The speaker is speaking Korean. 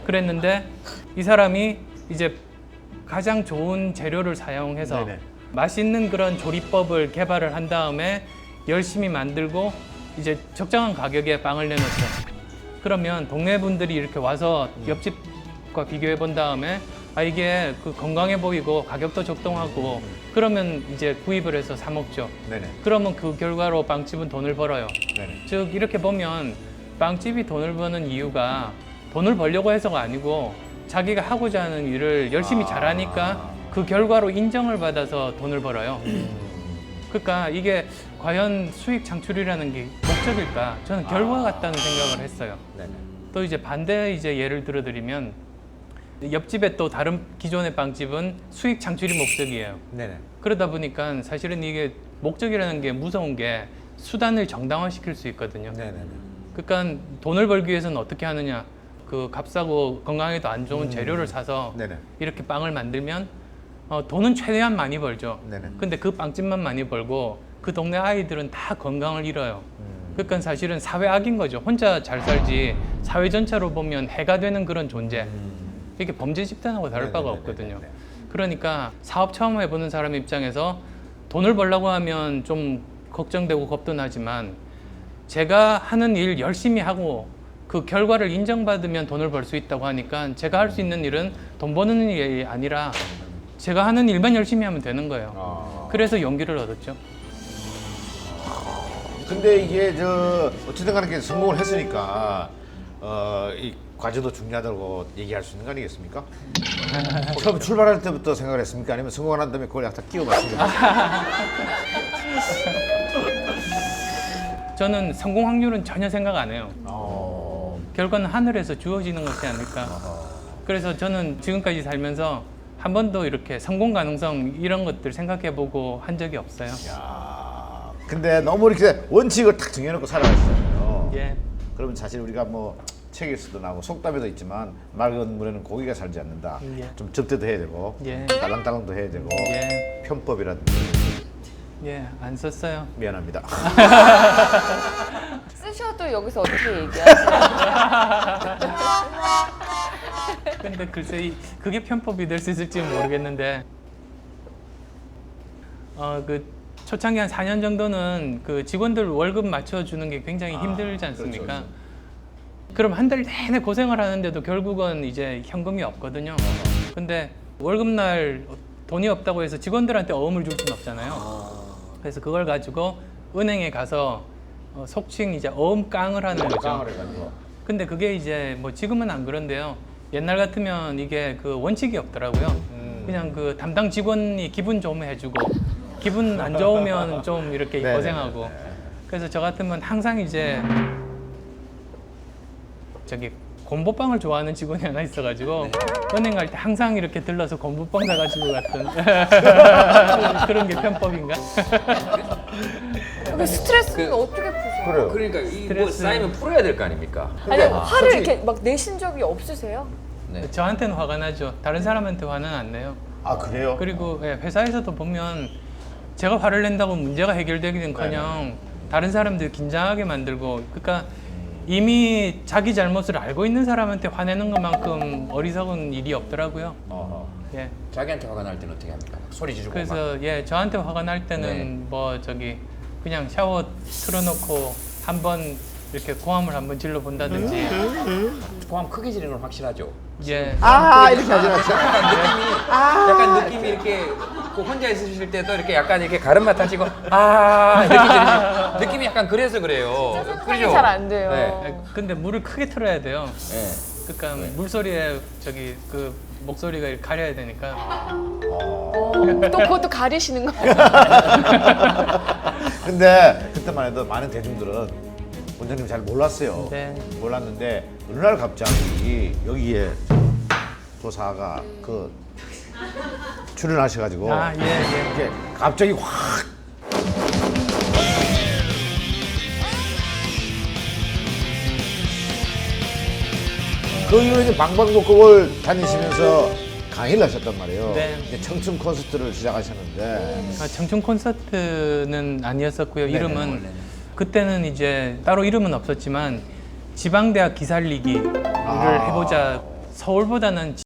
그랬는데 이 사람이 이제 가장 좋은 재료를 사용해서 네네. 맛있는 그런 조리법을 개발을 한 다음에 열심히 만들고 이제 적정한 가격에 빵을 내놓죠. 그러면 동네 분들이 이렇게 와서 옆집과 비교해 본 다음에 아 이게 그 건강해 보이고 가격도 적당하고 그러면 이제 구입을 해서 사 먹죠. 네네. 그러면 그 결과로 빵집은 돈을 벌어요. 네네. 즉 이렇게 보면 빵집이 돈을 버는 이유가 돈을 벌려고 해서가 아니고 자기가 하고자 하는 일을 열심히 잘하니까 그 결과로 인정을 받아서 돈을 벌어요. 그러니까 이게 과연 수익 창출이라는 게 목적일까? 저는 결과 같다는 생각을 했어요. 네네. 또 이제 반대 이제 예를 들어드리면 옆집에 또 다른 기존의 빵집은 수익 창출이 목적이에요. 네네. 그러다 보니까 사실은 이게 목적이라는 게 무서운 게 수단을 정당화시킬 수 있거든요. 네네네. 그러니까 돈을 벌기 위해서는 어떻게 하느냐? 그 값싸고 건강에도 안 좋은 재료를 사서 네네. 이렇게 빵을 만들면 돈은 최대한 많이 벌죠. 네네. 근데 그 빵집만 많이 벌고 그 동네 아이들은 다 건강을 잃어요. 그러니까 사실은 사회 악인 거죠. 혼자 잘 살지 사회 전체로 보면 해가 되는 그런 존재. 이게 범죄 집단하고 다를 바가 네네네네네. 없거든요. 그러니까 사업 처음 해보는 사람 입장에서 돈을 벌려고 하면 좀 걱정되고 겁도 나지만 제가 하는 일 열심히 하고 그 결과를 인정받으면 돈을 벌 수 있다고 하니까 제가 할 수 있는 일은 돈 버는 일이 아니라 제가 하는 일만 열심히 하면 되는 거예요. 그래서 용기를 얻었죠. 근데 이게 어쨌든 간에 성공을 했으니까 이 과제도 중요하다고 얘기할 수 있는 거 아니겠습니까? 처음 출발할 때부터 생각을 했습니까? 아니면 성공을 한 다음에 그걸 약간 끼워 맞습니까? 저는 성공 확률은 전혀 생각 안 해요. 결과는 하늘에서 주어지는 것이 아닐까. 그래서 저는 지금까지 살면서 한 번도 이렇게 성공 가능성 이런 것들 생각해보고 한 적이 없어요. 야, 근데 너무 이렇게 원칙을 딱 정해놓고 살아가시잖아요. 예. 그러면 사실 우리가 뭐 책에서도 나오고 속담에도 있지만 맑은 물에는 고기가 살지 않는다. 예. 좀 접대도 해야 되고 예. 딸랑딸랑도 해야 되고 예. 편법이라든지 예, 안 썼어요. 미안합니다. 쓰셔도 여기서 어떻게 얘기하세요? 근데 글쎄 그게 편법이 될 수 있을지는 모르겠는데 그 초창기 한 4년 정도는 그 직원들 월급 맞춰주는 게 굉장히 힘들지 않습니까? 그렇죠. 그럼 한 달 내내 고생을 하는데도 결국은 이제 현금이 없거든요. 근데 월급날 돈이 없다고 해서 직원들한테 어음을 줄 수는 없잖아요. 그래서 그걸 가지고 은행에 가서 속칭 이제 어음깡을 하는 거죠. 깡을 해가지고. 근데 그게 이제 뭐 지금은 안 그런데요. 옛날 같으면 이게 그 원칙이 없더라고요. 그냥 그 담당 직원이 기분 좋으면 해주고 기분 안 좋으면 좀 이렇게 네네네네. 고생하고. 그래서 저 같으면 항상 이제 저기 곰보빵을 좋아하는 직원이 하나 있어가지고 은행 갈 때 항상 이렇게 들러서 곰보빵 사가지고 갔던 그런 게 편법인가? 그 스트레스는 어떻게 푸세요? 그래요. 그러니까 이 뭐 스트레스. 쌓이면 풀어야 될 거 아닙니까? 아니 화를 이렇게 막 내신 적이 없으세요? 네. 저한테는 화가 나죠. 다른 사람한테 화는 안 내요. 아 그래요? 그리고 회사에서도 보면 제가 화를 낸다고 문제가 해결되기는커녕 다른 사람들 긴장하게 만들고 그러니까 이미 자기 잘못을 알고 있는 사람한테 화내는 것만큼 어리석은 일이 없더라고요. 예. 자기한테 화가 날 때는 어떻게 합니까? 소리 지르고 막. 그래서 예 저한테 화가 날 때는 네. 뭐 저기 그냥 샤워 틀어놓고 한번 이렇게 고함을 한번 질러 본다든지 포함 크게 지르는 건 확실하죠. 예. 이렇게 하지 않죠? 약간 느낌이 이렇게 그 혼자 있으실 때도 이렇게 약간 이렇게 가름맛 하시고 이렇게 지르시 느낌이 약간 그래서 그래요. 상상이 잘 안 돼요. 네. 예, 근데 물을 크게 틀어야 돼요. 네. 그러니까 물소리에 저기 그 목소리가 가려야 되니까. 또 그것도 가리시는 거예요? 근데 그때만 해도 많은 대중들은 원장님 잘 몰랐어요. 네. 몰랐는데 어느 날 갑자기 여기에 조사가 그 출연하셔가지고 아, 예, 예. 이렇게 갑자기 확 그 이후로 이제 방방곡곡을 다니시면서 강의를 하셨단 말이에요. 네. 이제 청춘 콘서트를 시작하셨는데 청춘 콘서트는 아니었었고요. 네네, 이름은 원래는. 그때는 이제 따로 이름은 없었지만 지방대학 기살리기를 해보자 서울보다는